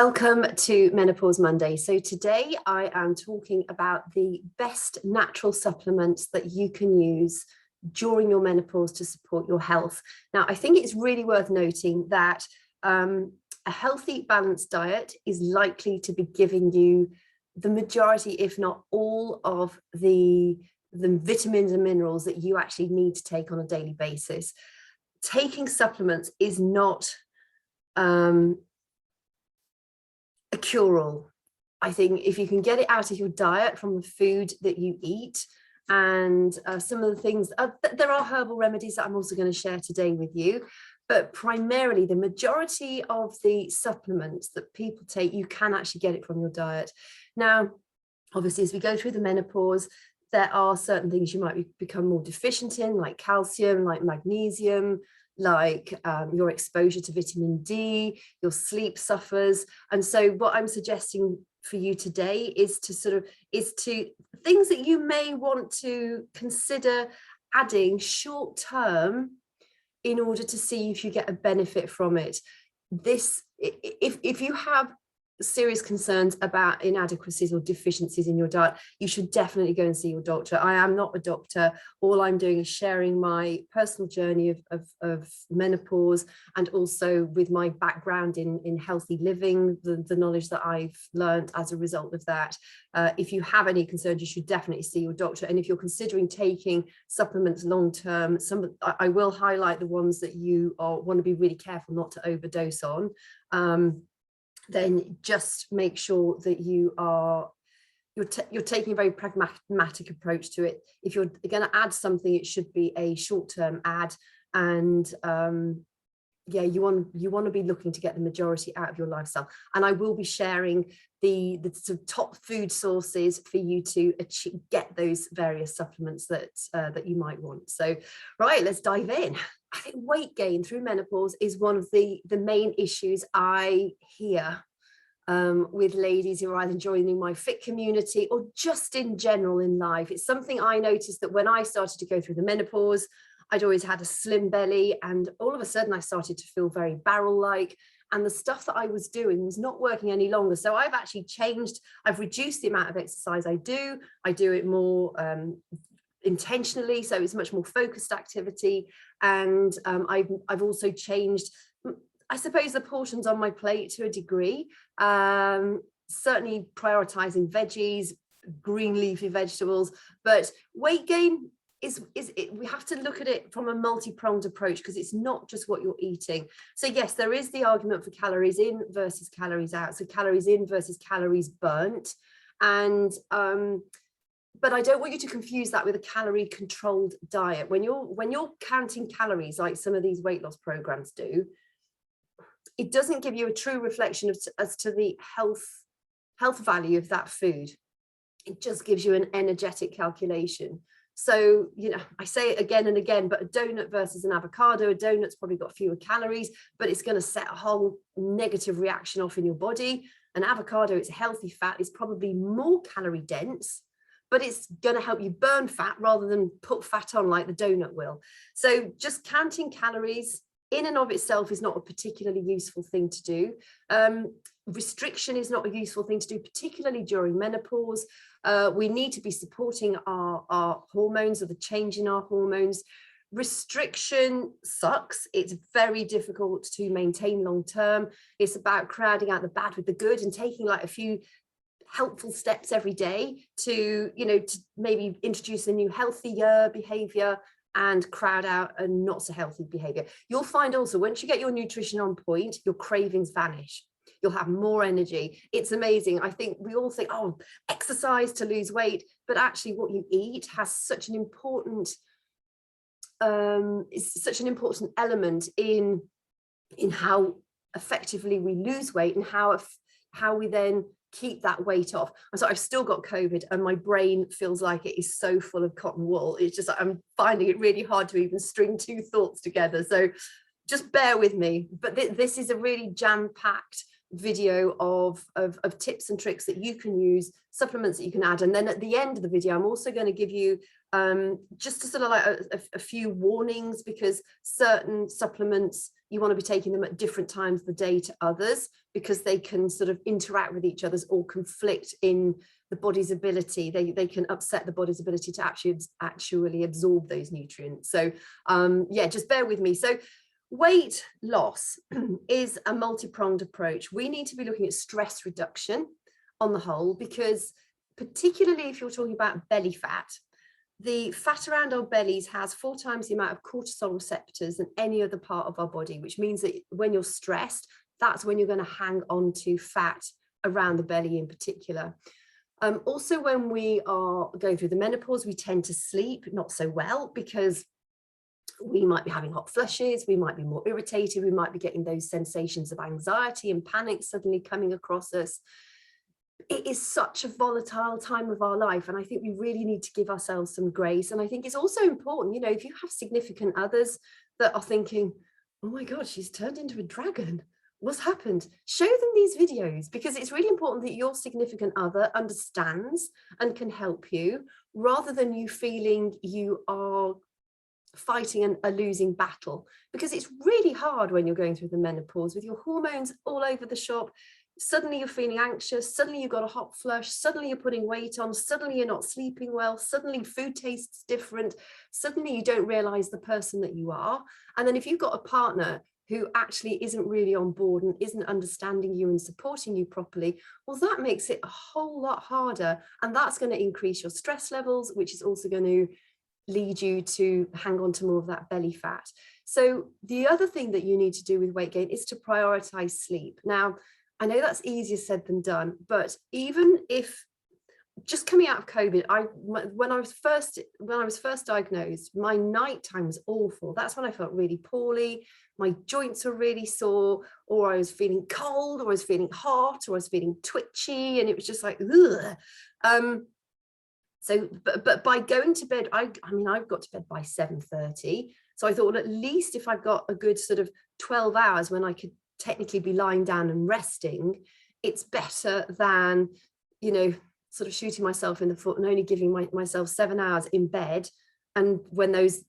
Welcome to Menopause Monday. So today I am talking about the best natural supplements that you can use during your menopause to support your health. Now, I think it's really worth noting that a healthy, balanced diet is likely to be giving you the majority, if not all, of the vitamins and minerals that you actually need to take on a daily basis. Taking supplements is not a cure-all. I think if you can get it out of your diet from the food that you eat, and some of the things, there are herbal remedies that I'm also going to share today with you, but primarily the majority of the supplements that people take, you can actually get it from your diet. Now, obviously, as we go through the menopause, there are certain things you might become more deficient in, like calcium, like magnesium, like your exposure to vitamin D, your sleep suffers. And so what I'm suggesting for you today is to things that you may want to consider adding short term in order to see if you get a benefit from it. If you have serious concerns about inadequacies or deficiencies in your diet, you should definitely go and see your doctor. I am not a doctor. All I'm doing is sharing my personal journey of menopause, and also with my background in healthy living, the knowledge that I've learned as a result of that. If you have any concerns, you should definitely see your doctor. And if you're considering taking supplements long term, I will highlight the ones that you want to be really careful not to overdose on. Then just make sure that you're taking a very pragmatic approach to it. If you're going to add something, it should be a short-term add, and you want to be looking to get the majority out of your lifestyle. And I will be sharing the sort of top food sources for you to get those various supplements that you might want. So, right, let's dive in. I think weight gain through menopause is one of the main issues I hear with ladies who are either joining my fit community or just in general in life. It's something I noticed that when I started to go through the menopause, I'd always had a slim belly, and all of a sudden I started to feel very barrel-like, and the stuff that I was doing was not working any longer. So I've actually changed. I've reduced the amount of exercise I do. I do it more intentionally, so it's much more focused activity. And I've also changed, I suppose, the portions on my plate to a degree. Certainly prioritizing veggies, green leafy vegetables, but weight gain we have to look at it from a multi-pronged approach, because it's not just what you're eating. So yes, there is the argument for calories in versus calories out, so calories in versus calories burnt, and but I don't want you to confuse that with a calorie controlled diet. When you're counting calories like some of these weight loss programs do, it doesn't give you a true reflection as to the health value of that food. It just gives you an energetic calculation. So, I say it again and again, but a donut versus an avocado, a donut's probably got fewer calories, but it's going to set a whole negative reaction off in your body. An avocado, it's a healthy fat, it's probably more calorie dense, but it's going to help you burn fat rather than put fat on like the donut will. So just counting calories in and of itself is not a particularly useful thing to do. Restriction is not a useful thing to do, particularly during menopause. We need to be supporting our hormones, or the change in our hormones. Restriction sucks. It's very difficult to maintain long term. It's about crowding out the bad with the good and taking like a few helpful steps every day to maybe introduce a new healthier behavior and crowd out a not so healthy behavior. You'll find also, once you get your nutrition on point, your cravings vanish. You'll have more energy. It's amazing. I think we all think, oh, exercise to lose weight, but actually what you eat has such an important element in how effectively we lose weight, and how we then keep that weight off. And so I've still got COVID, and my brain feels like it is so full of cotton wool. It's just, I'm finding it really hard to even string two thoughts together. So just bear with me. But this is a really jam-packed video of tips and tricks that you can use, supplements that you can add. And then at the end of the video, I'm also going to give you just a sort of like a few warnings, because certain supplements you want to be taking them at different times of the day to others, because they can sort of interact with each other's or conflict in the body's ability. They can upset the body's ability to actually absorb those nutrients. So yeah, just bear with me. So weight loss is a multi-pronged approach. We need to be looking at stress reduction on the whole, because particularly if you're talking about belly fat, the fat around our bellies has 4 times the amount of cortisol receptors than any other part of our body, which means that when you're stressed, that's when you're going to hang on to fat around the belly in particular. Also, when we are going through the menopause, we tend to sleep not so well, because we might be having hot flushes, we might be more irritated, we might be getting those sensations of anxiety and panic suddenly coming across us. It is such a volatile time of our life, and I think we really need to give ourselves some grace. And I think it's also important, you know, if you have significant others that are thinking, oh my God, she's turned into a dragon, what's happened? Show them these videos, because it's really important that your significant other understands and can help you, rather than you feeling you are fighting a losing battle, because it's really hard when you're going through the menopause with your hormones all over the shop. Suddenly you're feeling anxious, suddenly you've got a hot flush, suddenly you're putting weight on, suddenly you're not sleeping well, suddenly food tastes different, suddenly you don't realize the person that you are. And then if you've got a partner who actually isn't really on board and isn't understanding you and supporting you properly, well, that makes it a whole lot harder. And that's going to increase your stress levels, which is also going to lead you to hang on to more of that belly fat. So the other thing that you need to do with weight gain is to prioritize sleep. Now, I know that's easier said than done, but even if just coming out of COVID, when I was first diagnosed, my nighttime was awful. That's when I felt really poorly. My joints were really sore, or I was feeling cold, or I was feeling hot, or I was feeling twitchy, and it was just like, ugh. So, but by going to bed, I mean, I've got to bed by 7:30. So I thought, well, at least if I've got a good sort of 12 hours when I could technically be lying down and resting, it's better than, you know, sort of shooting myself in the foot and only giving myself 7 hours in bed. And when those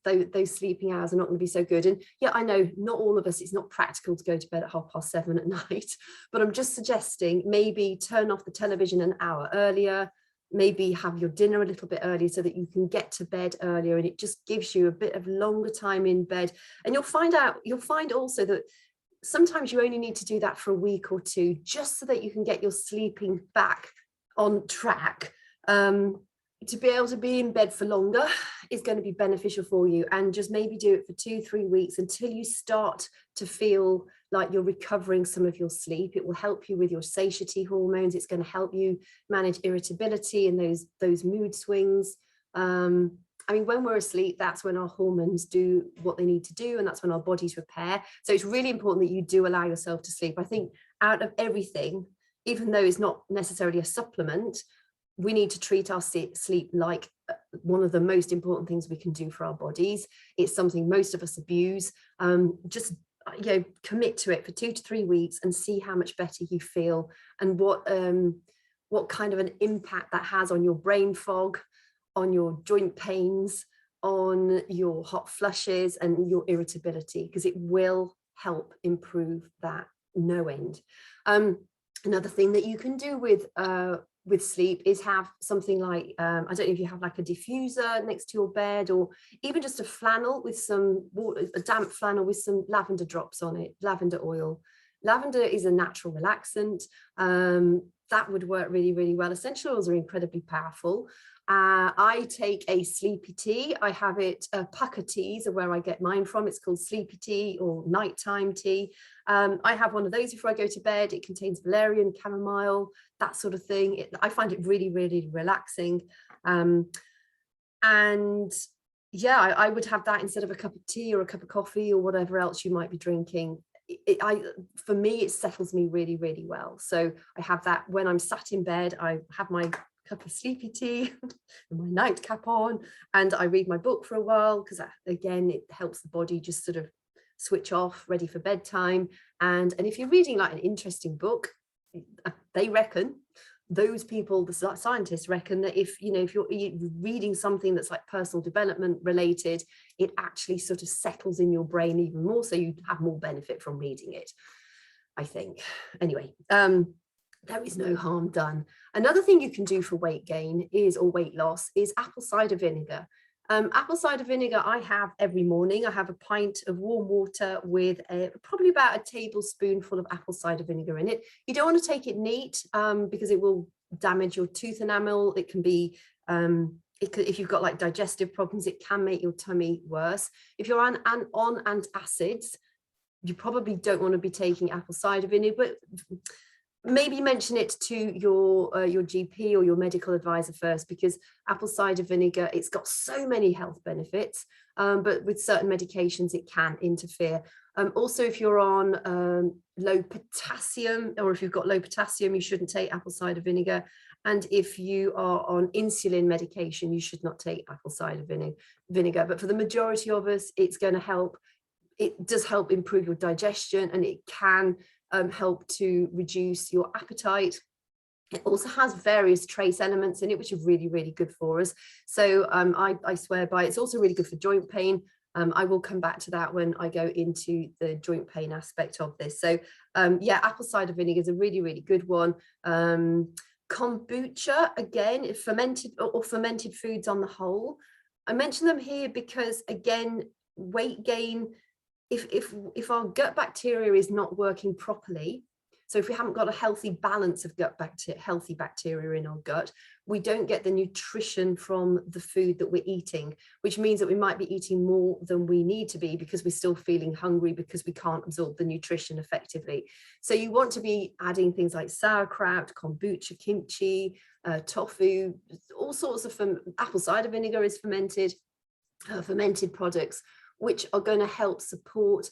sleeping hours are not going to be so good. And yeah, I know not all of us, it's not practical to go to bed at 7:30 at night, but I'm just suggesting maybe turn off the television an hour earlier, maybe have your dinner a little bit earlier so that you can get to bed earlier, and it just gives you a bit of longer time in bed. And you'll find also that sometimes you only need to do that for a week or two, just so that you can get your sleeping back on track. To be able to be in bed for longer is going to be beneficial for you, and just maybe do it for 2-3 weeks until you start to feel like you're recovering some of your sleep. It will help you with your satiety hormones. It's going to help you manage irritability and those mood swings. I mean, when we're asleep, that's when our hormones do what they need to do, and that's when our bodies repair. So it's really important that you do allow yourself to sleep. I think out of everything, even though it's not necessarily a supplement, we need to treat our sleep like one of the most important things we can do for our bodies. It's something most of us abuse. Just, you know, commit to it for 2 to 3 weeks and see how much better you feel, and what kind of an impact that has on your brain fog, on your joint pains, on your hot flushes and your irritability, because it will help improve that no end. Another thing that you can do with sleep is have something like, I don't know if you have like a diffuser next to your bed, or even just a flannel with some water, a damp flannel with some lavender drops on it, lavender oil. Lavender is a natural relaxant. That would work really, really well. Essential oils are incredibly powerful. I take a sleepy tea. I have it, Pucker teas are where I get mine from. It's called sleepy tea or nighttime tea. I have one of those before I go to bed. It contains valerian, chamomile, that sort of thing. I find it really, really relaxing. And yeah, I would have that instead of a cup of tea or a cup of coffee or whatever else you might be drinking. For me, it settles me really, really well. So I have that when I'm sat in bed. I have my cup of sleepy tea and my nightcap on, and I read my book for a while, because again, it helps the body just sort of switch off, ready for bedtime. And if you're reading like an interesting book, they reckon those people, the scientists reckon that if you're reading something that's like personal development related, it actually sort of settles in your brain even more, so you have more benefit from reading it, I think. Anyway, there is no harm done. Another thing you can do for weight gain or weight loss is apple cider vinegar. Apple cider vinegar I have every morning. I have a pint of warm water with probably about a tablespoonful of apple cider vinegar in it. You don't want to take it neat because it will damage your tooth enamel. It can be, if you've got like digestive problems, it can make your tummy worse. If you're on antacids, you probably don't want to be taking apple cider vinegar, but maybe mention it to your GP or your medical advisor first, because apple cider vinegar, it's got so many health benefits, but with certain medications it can interfere. Also, if you're on low potassium, or if you've got low potassium, you shouldn't take apple cider vinegar. And if you are on insulin medication, you should not take apple cider vinegar. But for the majority of us, it's going to help. It does help improve your digestion, and it can help to reduce your appetite. It also has various trace elements in it, which are really, really good for us. So I swear by it. It's also really good for joint pain. I will come back to that when I go into the joint pain aspect of this. So yeah, apple cider vinegar is a really, really good one. Kombucha, again, fermented or fermented foods on the whole. I mention them here because, again, weight gain, if our gut bacteria is not working properly, so if we haven't got a healthy balance of healthy bacteria in our gut, we don't get the nutrition from the food that we're eating, which means that we might be eating more than we need to be because we're still feeling hungry because we can't absorb the nutrition effectively. So you want to be adding things like sauerkraut, kombucha, kimchi, tofu, all sorts of apple cider vinegar is fermented products, which are going to help support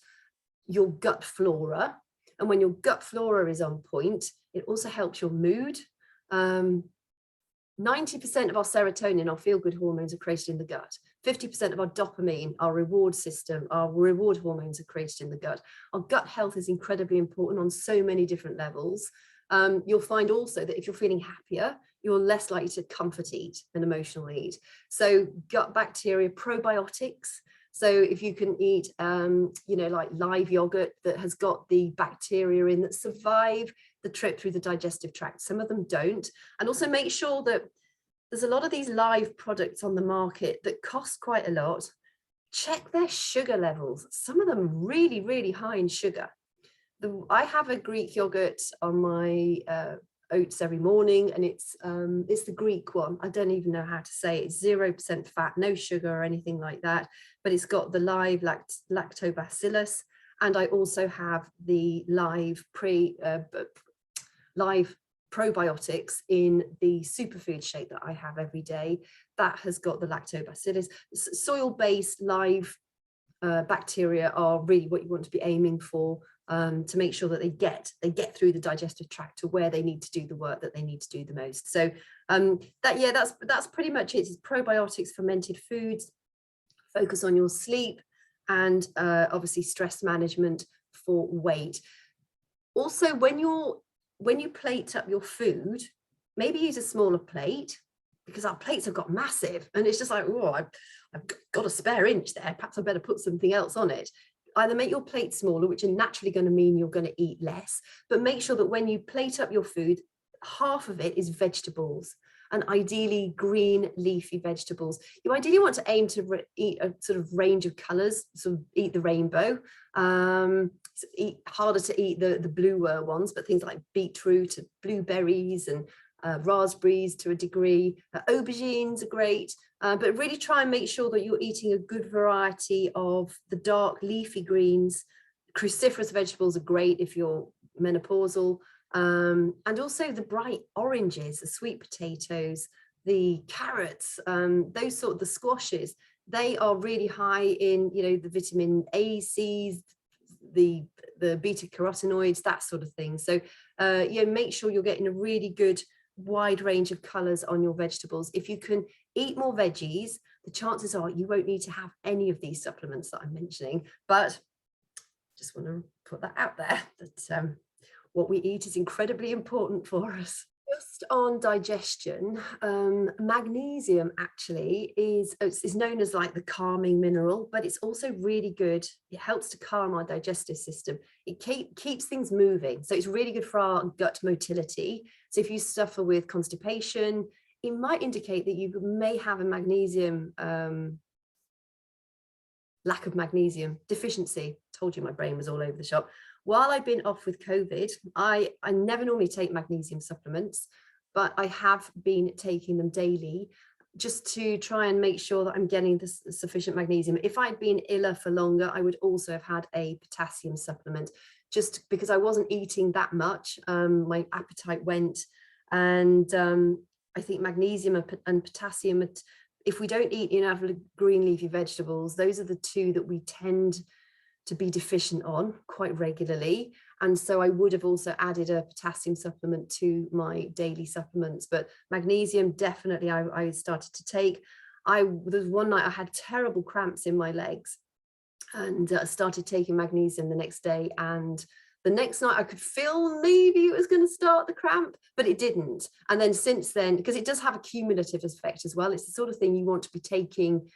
your gut flora. And when your gut flora is on point, it also helps your mood. 90% of our serotonin, our feel-good hormones, are created in the gut. 50% of our dopamine, our reward system, our reward hormones, are created in the gut. Our gut health is incredibly important on so many different levels. You'll find also that if you're feeling happier, you're less likely to comfort eat and emotionally eat. So gut bacteria, probiotics. So if you can eat, like live yogurt that has got the bacteria in that survive the trip through the digestive tract. Some of them don't. And also make sure that there's a lot of these live products on the market that cost quite a lot. Check their sugar levels. Some of them really, really high in sugar. I have a Greek yogurt on my oats every morning, and it's the Greek one. I don't even know how to say it. It's 0% fat, no sugar or anything like that, but it's got the live lactobacillus, and I also have the live probiotics in the superfood shake that I have every day. That has got the lactobacillus. Soil-based live bacteria are really what you want to be aiming for, to make sure that they get through the digestive tract to where they need to do the work that they need to do the most. So that's pretty much it. It's probiotics, fermented foods, focus on your sleep, and obviously stress management for weight. Also, when you plate up your food, maybe use a smaller plate, because our plates have got massive, and it's just like, oh, I've got a spare inch there, perhaps I better put something else on it. Either make your plate smaller, which are naturally going to mean you're going to eat less, but make sure that when you plate up your food, half of it is vegetables, and ideally green leafy vegetables. You ideally want to aim to eat a sort of range of colors, sort of eat the rainbow. Harder to eat the bluer ones, but things like beetroot, blueberries, and raspberries to a degree. Aubergines are great, but really try and make sure that you're eating a good variety of the dark leafy greens. Cruciferous vegetables are great if you're menopausal, and also the bright oranges, the sweet potatoes, the carrots, the squashes. They are really high in, the vitamin A, C's, the beta carotenoids, that sort of thing. So make sure you're getting a really good wide range of colors on your vegetables. If you can eat more veggies, the chances are you won't need to have any of these supplements that I'm mentioning. But just want to put that out there, that what we eat is incredibly important for us. Just on digestion, magnesium actually is known as like the calming mineral, but it's also really good. It helps to calm our digestive system. It keeps things moving. So it's really good for our gut motility. So if you suffer with constipation, it might indicate that you may have a magnesium, lack of magnesium deficiency. Told you my brain was all over the shop. While I've been off with COVID, I never normally take magnesium supplements, but I have been taking them daily just to try and make sure that I'm getting the sufficient magnesium. If I'd been iller for longer, I would also have had a potassium supplement, just because I wasn't eating that much. My appetite went, and I think magnesium and potassium, if we don't eat enough green leafy vegetables, those are the two that we tend to be deficient on quite regularly. And so I would have also added a potassium supplement to my daily supplements, but magnesium definitely I started to take. There was one night I had terrible cramps in my legs, and started taking magnesium the next day, and the next night I could feel maybe it was going to start the cramp, but it didn't. And then since then, because it does have a cumulative effect as well, it's the sort of thing you want to be taking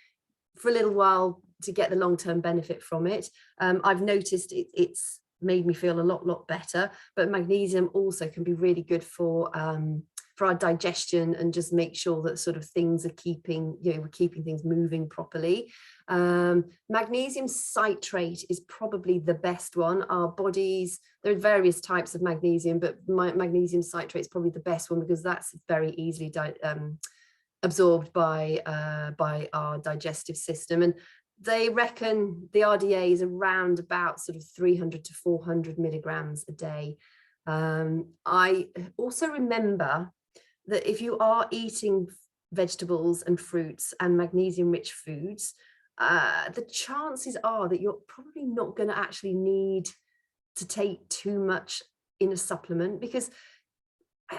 for a little while to get the long-term benefit from it. I've noticed it's made me feel a lot better, but magnesium also can be really good for our digestion, and just make sure that sort of things are we're keeping things moving properly. Magnesium citrate is probably the best one. Our bodies, there are various types of magnesium, but magnesium citrate is probably the best one, because that's very easily absorbed by our digestive system. And they reckon the RDA is around about sort of 300 to 400 milligrams a day. I also remember that if you are eating vegetables and fruits and magnesium rich foods, the chances are that you're probably not going to actually need to take too much in a supplement, because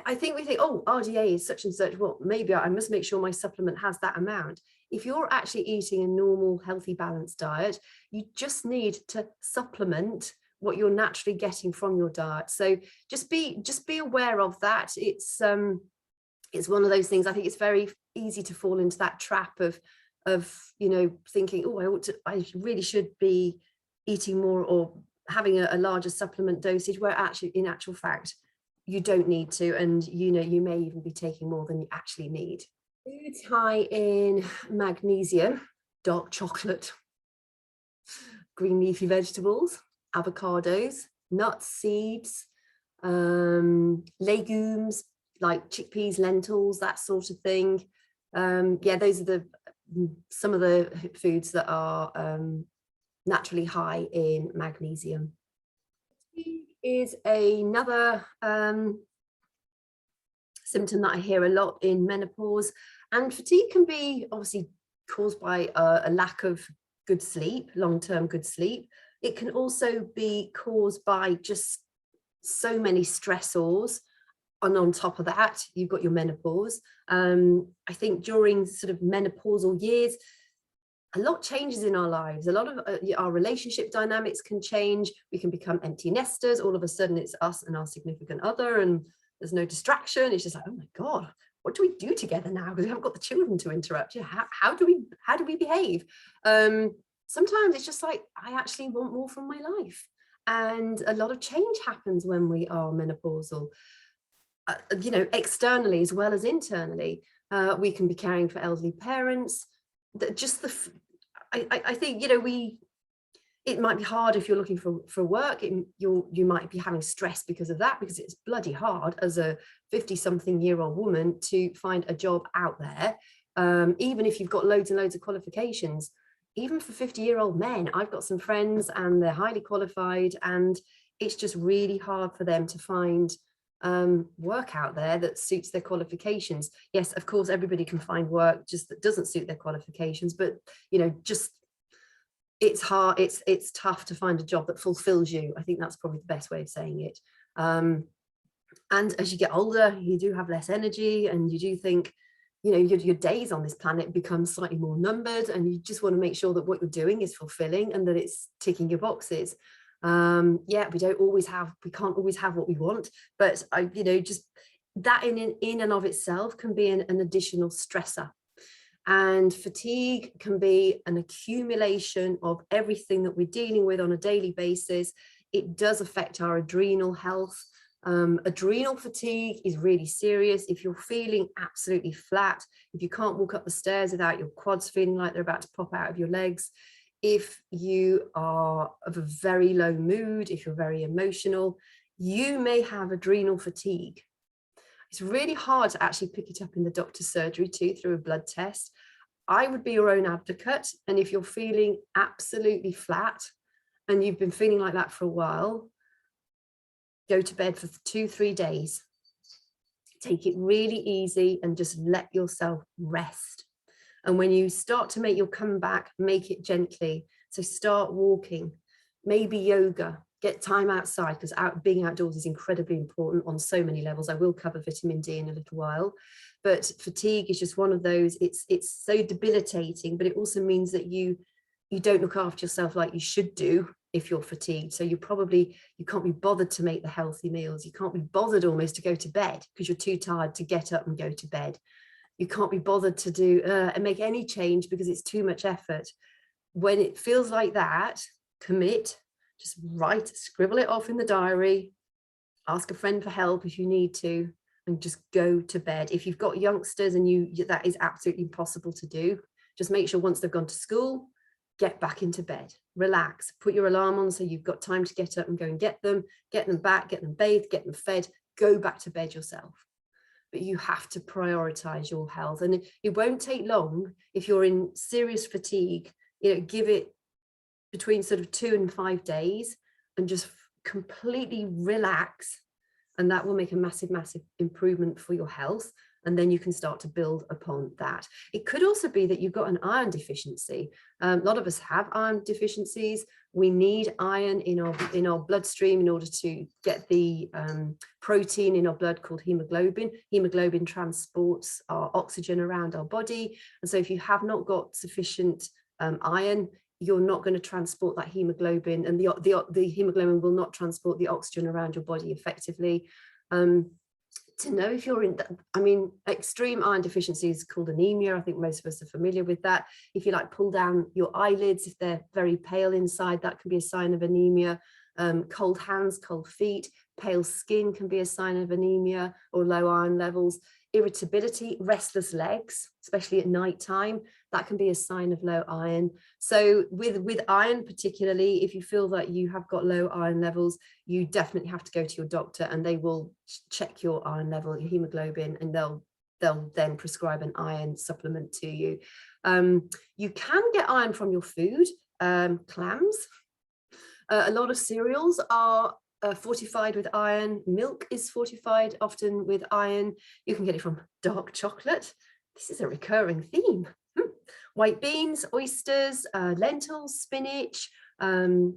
I think we think, oh, RDA is such and such, well, maybe I must make sure my supplement has that amount. If you're actually eating a normal, healthy, balanced diet, you just need to supplement what you're naturally getting from your diet. So just be aware of that. It's one of those things. I think it's very easy to fall into that trap of thinking, oh, I really should be eating more or having a larger supplement dosage, where actually, in actual fact, you don't need to, and you may even be taking more than you actually need. Foods high in magnesium: dark chocolate, green leafy vegetables, avocados, nuts, seeds, legumes like chickpeas, lentils, that sort of thing. Those are some of the foods that are naturally high in magnesium. Is another symptom that I hear a lot in menopause, and fatigue can be obviously caused by a lack of good sleep, long-term good sleep. It can also be caused by just so many stressors, and on top of that you've got your menopause. I think during sort of menopausal years, a lot changes in our lives. A lot of our relationship dynamics can change. We can become empty nesters. All of a sudden it's us and our significant other, and there's no distraction. It's just like, oh my God, what do we do together now? Because we haven't got the children to interrupt. How do we behave? Sometimes it's just like, I actually want more from my life. And a lot of change happens when we are menopausal, externally as well as internally. We can be caring for elderly parents. I think it might be hard if you're looking for work. You might be having stress because of that, because it's bloody hard as a 50-something-year-old woman to find a job out there, even if you've got loads and loads of qualifications. Even for 50-year-old men, I've got some friends and they're highly qualified, and it's just really hard for them to find work out there that suits their qualifications. Yes, of course, everybody can find work just that doesn't suit their qualifications, but it's hard. It's tough to find a job that fulfills you. I think that's probably the best way of saying it. And as you get older, you do have less energy, and you do think, your days on this planet become slightly more numbered, and you just want to make sure that what you're doing is fulfilling and that it's ticking your boxes. We can't always have what we want, but that in and of itself can be an additional stressor. And fatigue can be an accumulation of everything that we're dealing with on a daily basis. It does affect our adrenal health. Adrenal fatigue is really serious. If you're feeling absolutely flat, if you can't walk up the stairs without your quads feeling like they're about to pop out of your legs, if you are of a very low mood, if you're very emotional, you may have adrenal fatigue. It's really hard to actually pick it up in the doctor's surgery too through a blood test. I would be your own advocate. And if you're feeling absolutely flat and you've been feeling like that for a while, go to bed for 2-3 days. Take it really easy and just let yourself rest. And when you start to make your comeback, make it gently. So start walking, maybe yoga. Get time outside, because being outdoors is incredibly important on so many levels. I will cover vitamin D in a little while, but fatigue is just one of those. It's so debilitating, but it also means that you don't look after yourself like you should do if you're fatigued. So you can't be bothered to make the healthy meals. You can't be bothered almost to go to bed because you're too tired to get up and go to bed. You can't be bothered to do and make any change because it's too much effort. When it feels like that, commit. Just scribble it off in the diary, ask a friend for help if you need to, and just go to bed. If you've got youngsters and that is absolutely impossible to do, just make sure once they've gone to school, get back into bed, relax, put your alarm on so you've got time to get up and go and get them back, get them bathed, get them fed, go back to bed yourself. But you have to prioritize your health, and it won't take long. If you're in serious fatigue, give it between sort of 2 and 5 days and just completely relax. And that will make a massive, massive improvement for your health. And then you can start to build upon that. It could also be that you've got an iron deficiency. A lot of us have iron deficiencies. We need iron in our bloodstream in order to get the protein in our blood called hemoglobin. Hemoglobin transports our oxygen around our body. And so if you have not got sufficient iron, you're not going to transport that hemoglobin, and the hemoglobin will not transport the oxygen around your body effectively. To know if you're extreme iron deficiency is called anemia. I think most of us are familiar with that. If you pull down your eyelids, if they're very pale inside, that can be a sign of anemia. Cold hands, cold feet, pale skin can be a sign of anemia or low iron levels. Irritability, restless legs, especially at night time, that can be a sign of low iron. So with iron particularly, if you feel that you have got low iron levels, you definitely have to go to your doctor, and they will check your iron level, your hemoglobin, and they'll then prescribe an iron supplement to you. You can get iron from your food, clams. A lot of cereals are fortified with iron. Milk is fortified often with iron. You can get it from dark chocolate. This is a recurring theme. White beans, oysters, lentils, spinach, red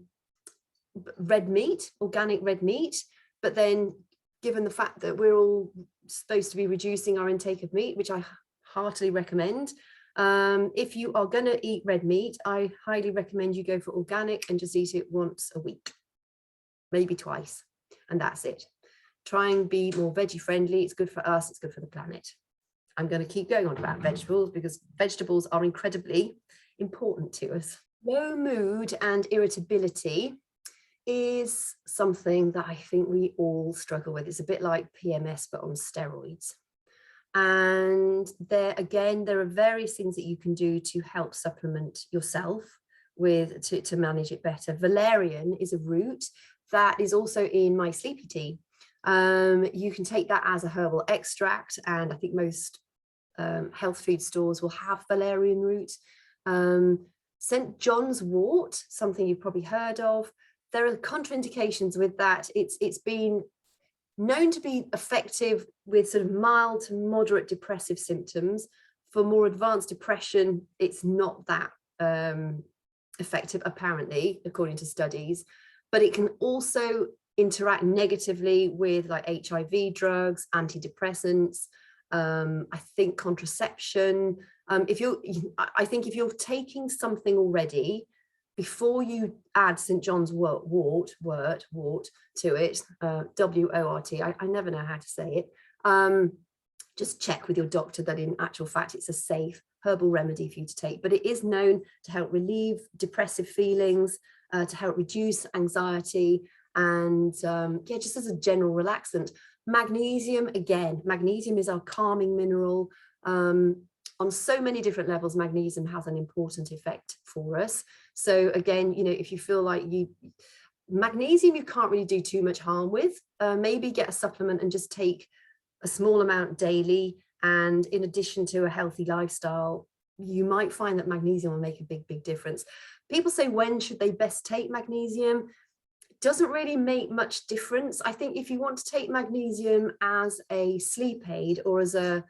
meat, organic red meat. But then given the fact that we're all supposed to be reducing our intake of meat, which I heartily recommend, if you are going to eat red meat, I highly recommend you go for organic and just eat it once a week. Maybe twice, and that's it. Try and be more veggie friendly. It's good for us, it's good for the planet. I'm going to keep going on about vegetables because vegetables are incredibly important to us. Low mood and irritability is something that I think we all struggle with. It's a bit like PMS but on steroids. And there are various things that you can do to help supplement yourself with to manage it better. Valerian is a root that is also in my sleepy tea. You can take that as a herbal extract, and I think most health food stores will have valerian root. St. John's wort, something you've probably heard of. There are contraindications with that. It's been known to be effective with sort of mild to moderate depressive symptoms. For more advanced depression, it's not that effective, apparently, according to studies. But it can also interact negatively with HIV drugs, antidepressants, I think contraception. I think if you're taking something already, before you add St. John's wort to it, W-O-R-T, I never know how to say it. Just check with your doctor that in actual fact it's a safe herbal remedy for you to take. But it is known to help relieve depressive feelings, to help reduce anxiety, and yeah, just as a general relaxant. Magnesium, again, magnesium is our calming mineral. On so many different levels, magnesium has an important effect for us. So again, you know, if you feel like magnesium, you can't really do too much harm with, maybe get a supplement and just take a small amount daily. And in addition to a healthy lifestyle, you might find that magnesium will make a big difference. People say, when should they best take magnesium? It doesn't really make much difference. I think if you want to take magnesium as a sleep aid or as to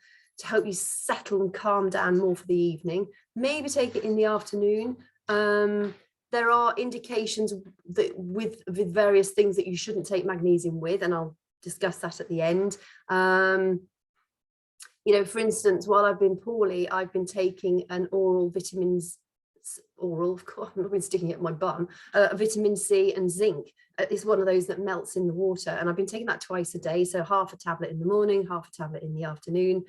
help you settle and calm down more for the evening, maybe take it in the afternoon. There are indications that with various things that you shouldn't take magnesium with, and I'll discuss that at the end. You know, for instance, while I've been poorly, I've been taking an oral vitamins, of course, I've not been sticking it in my bum, vitamin C and zinc. It's one of those that melts in the water. And I've been taking that twice a day. So half a tablet in the morning, half a tablet in the afternoon.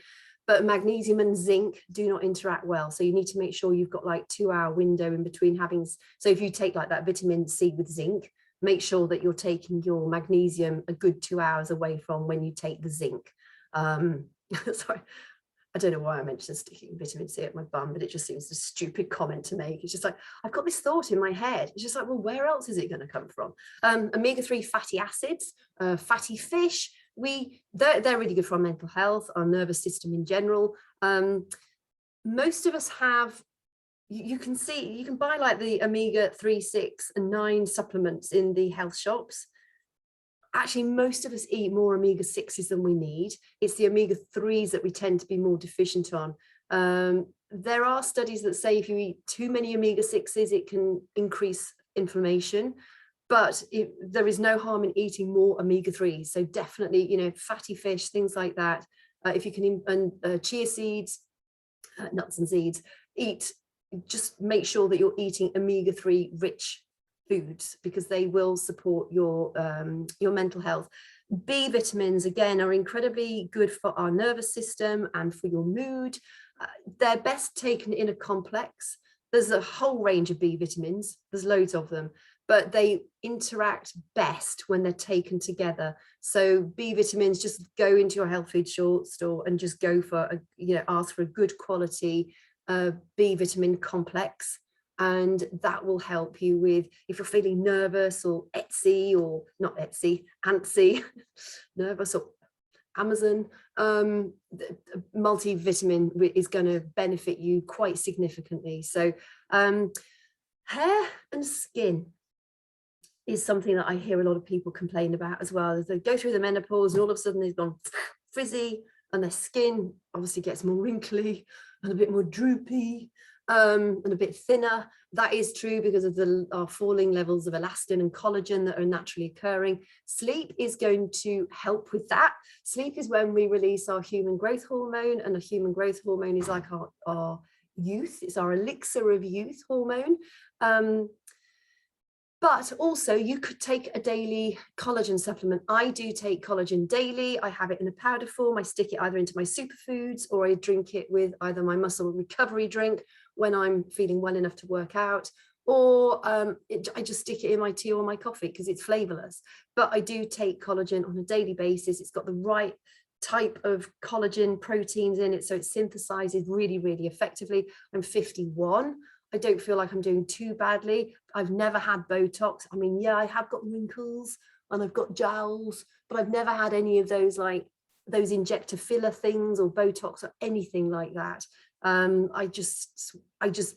But magnesium and zinc do not interact well. So you need to make sure you've got like 2-hour window in between having. So if you take like that vitamin C with zinc, make sure that you're taking your magnesium a good 2 hours away from when you take the zinc. Sorry, I don't know why I mentioned sticking vitamin C at my bum, but it just seems a stupid comment to make. It's just like, I've got this thought in my head. It's just like, well, where else is it going to come from? Omega-3 fatty acids, fatty fish, they're really good for our mental health, our nervous system in general. Most of us have, you can buy like the omega-3, 6 and 9 supplements in the health shops. Actually, most of us eat more omega-6s than we need. It's the omega-3s that we tend to be more deficient on. There are studies that say if you eat too many omega-6s, it can increase inflammation, but there is no harm in eating more omega-3s. So definitely, you know, fatty fish, things like that. If you can, and chia seeds, nuts and seeds, just make sure that you're eating omega-3 rich foods, because they will support your mental health. B vitamins, again, are incredibly good for our nervous system and for your mood. They're best taken in a complex. There's a whole range of B vitamins. There's loads of them, but they interact best when they're taken together. So B vitamins, just go into your health food store and just go for ask for a good quality B vitamin complex. And that will help you with, if you're feeling nervous or antsy, nervous, or Amazon, multivitamin is going to benefit you quite significantly. So hair and skin is something that I hear a lot of people complain about as well. As they go through the menopause and all of a sudden they've gone frizzy and their skin obviously gets more wrinkly and a bit more droopy. And a bit thinner. That is true because of our falling levels of elastin and collagen that are naturally occurring. Sleep is going to help with that. Sleep is when we release our human growth hormone, and a human growth hormone is like our youth. It's our elixir of youth hormone. But also you could take a daily collagen supplement. I do take collagen daily. I have it in a powder form. I stick it either into my superfoods, or I drink it with either my muscle recovery drink when I'm feeling well enough to work out, or I just stick it in my tea or my coffee because it's flavorless. But I do take collagen on a daily basis. It's got the right type of collagen proteins in it, so it synthesizes really, really effectively. I'm 51. I don't feel like I'm doing too badly. I've never had Botox. I mean, yeah, I have got wrinkles and I've got jowls, but I've never had any of those, like those injector filler things or Botox or anything like that. I just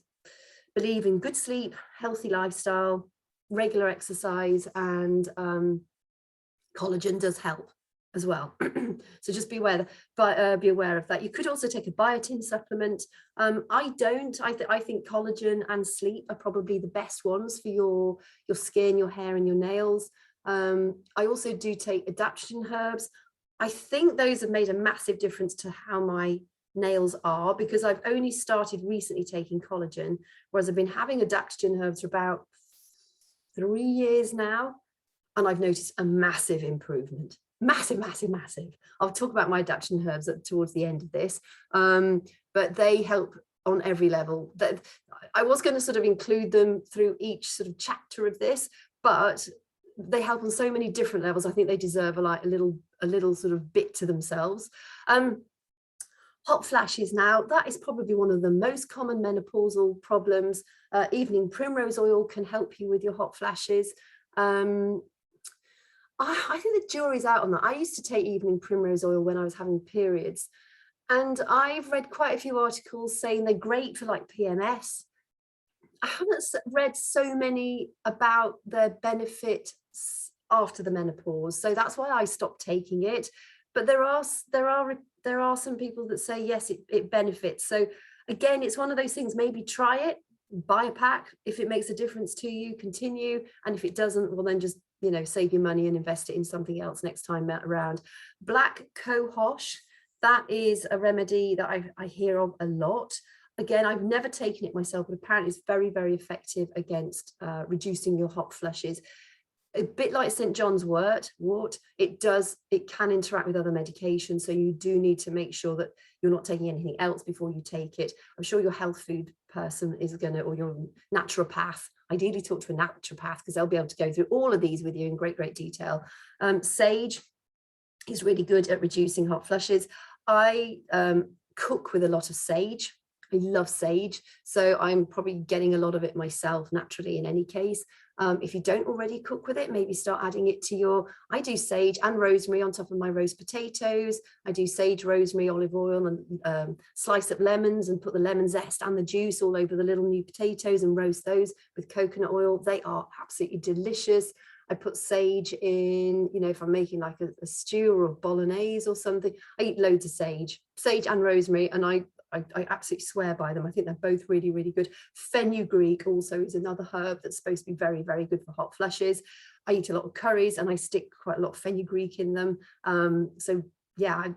believe in good sleep, healthy lifestyle, regular exercise, and collagen does help as well. So just be aware of that. You could also take a biotin supplement. I think collagen and sleep are probably the best ones for your skin, your hair, and your nails. I also do take adaptogen herbs. I think those have made a massive difference to how my nails are, because I've only started recently taking collagen, whereas I've been having adaptogen herbs for about 3 years now, and I've noticed a massive improvement. massive, massive, massive. I'll talk about my adaptogen herbs towards the end of this, but they help on every level. That I was going to sort of include them through each sort of chapter of this, but they help on so many different levels. I think they deserve a little sort of bit to themselves. Hot flashes now, that is probably one of the most common menopausal problems. Evening primrose oil can help you with your hot flashes. I think the jury's out on that. I used to take evening primrose oil when I was having periods, and I've read quite a few articles saying they're great for like PMS. I haven't read so many about their benefit after the menopause, so that's why I stopped taking it. But there are some people that say yes, it benefits. So again, it's one of those things. Maybe try it, buy a pack. If it makes a difference to you, continue, and if it doesn't, well then just save your money and invest it in something else next time around. Black cohosh, that is a remedy that I hear of a lot. Again, I've never taken it myself, but apparently it's very, very effective against reducing your hot flushes. A bit like St. John's wort, it can interact with other medications, so you do need to make sure that you're not taking anything else before you take it. I'm sure your health food person is or your naturopath, ideally talk to a naturopath, because they'll be able to go through all of these with you in great detail. Sage is really good at reducing hot flushes. I cook with a lot of sage. I love sage, so I'm probably getting a lot of it myself naturally in any case. If you don't already cook with it, maybe start adding it to I do sage and rosemary on top of my roast potatoes. I do sage, rosemary, olive oil, and slice up lemons and put the lemon zest and the juice all over the little new potatoes and roast those with coconut oil. They are absolutely delicious. I put sage in, if I'm making like a stew or a bolognese or something, I eat loads of sage and rosemary, and I absolutely swear by them. I think they're both really, really good. Fenugreek also is another herb that's supposed to be very, very good for hot flushes. I eat a lot of curries and I stick quite a lot of fenugreek in them. So yeah,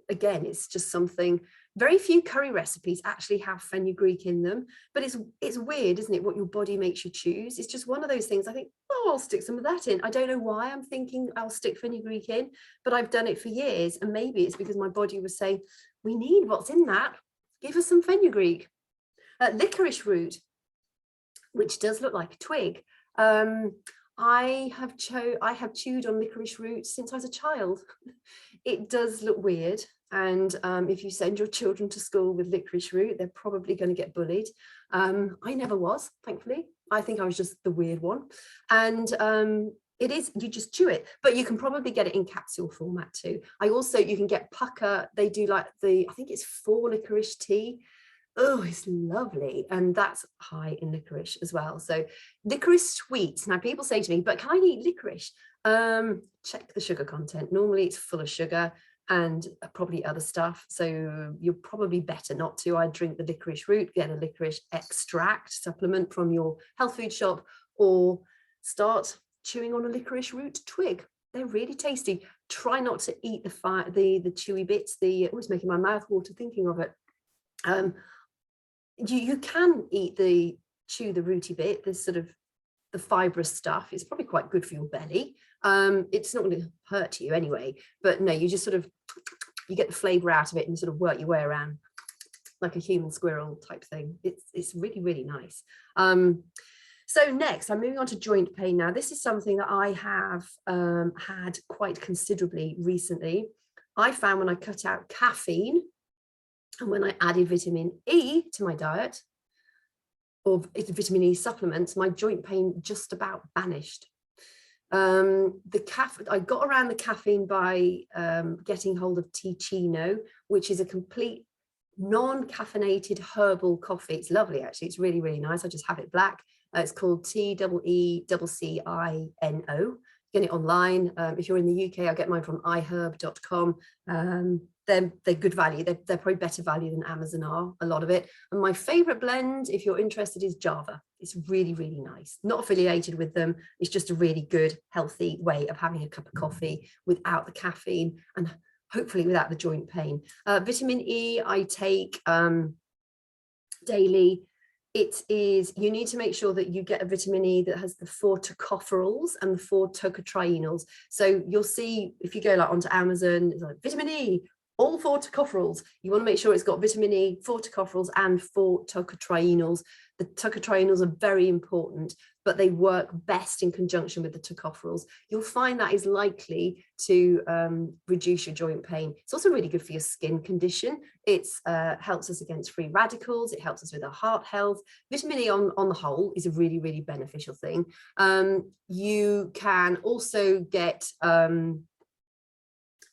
again, it's just something. Very few curry recipes actually have fenugreek in them, but it's weird, isn't it, what your body makes you choose? It's just one of those things. I think, oh, I'll stick some of that in. I don't know why I'm thinking I'll stick fenugreek in, but I've done it for years, and maybe it's because my body was saying, we need what's in that. Give us some fenugreek. Licorice root, which does look like a twig. I have chewed on licorice root since I was a child. It does look weird, and if you send your children to school with licorice root, they're probably going to get bullied. I never was, thankfully. I think I was just the weird one. And it is, you just chew it, but you can probably get it in capsule format too. You can get pucker. They do like I think it's 4 licorice tea. Oh, it's lovely. And that's high in licorice as well. So licorice sweets. Now people say to me, but can I eat licorice? Check the sugar content. Normally it's full of sugar and probably other stuff. So you're probably better not to. I drink the licorice root, get a licorice extract supplement from your health food shop, or start chewing on a licorice root twig. They're really tasty. Try not to eat the chewy bits. It was making my mouth water thinking of it. You can chew the rooty bit, the sort of the fibrous stuff. It's probably quite good for your belly. It's not going to hurt you anyway, but no, you just you get the flavor out of it and sort of work your way around like a human squirrel type thing. It's really, really nice. So next, I'm moving on to joint pain now. This is something that I have had quite considerably recently. I found when I cut out caffeine and when I added vitamin E to my diet, or vitamin E supplements, my joint pain just about vanished. I got around the caffeine by getting hold of Ticino, which is a complete non-caffeinated herbal coffee. It's lovely, actually. It's really, really nice. I just have it black. It's called TEECCINO. Get it online. If you're in the UK, I get mine from iherb.com. They're good value. They're probably better value than Amazon are, a lot of it. And my favorite blend, if you're interested, is Java. It's really, really nice. Not affiliated with them. It's just a really good, healthy way of having a cup of coffee without the caffeine and hopefully without the joint pain. Vitamin E, I take daily. you need to make sure that you get a vitamin E that has the 4 tocopherols and the 4 tocotrienols. So you'll see if you go like onto Amazon, it's like vitamin E, all 4 tocopherols. You want to make sure it's got vitamin E, 4 tocopherols and 4 tocotrienols. The tocotrienols are very important, but they work best in conjunction with the tocopherols. You'll find that is likely to reduce your joint pain. It's also really good for your skin condition. It helps us against free radicals. It helps us with our heart health. Vitamin E on the whole is a really, really beneficial thing. You can also get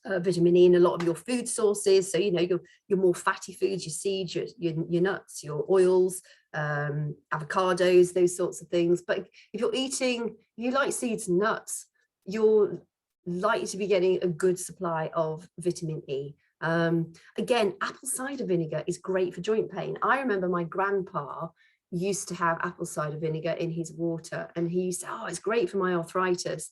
vitamin E in a lot of your food sources. So, you know, your more fatty foods, your seeds, your nuts, your oils, avocados, those sorts of things. But if you're eating, you like seeds and nuts, you're likely to be getting a good supply of vitamin E. Again, apple cider vinegar is great for joint pain. I remember my grandpa used to have apple cider vinegar in his water, and he used to, oh, it's great for my arthritis.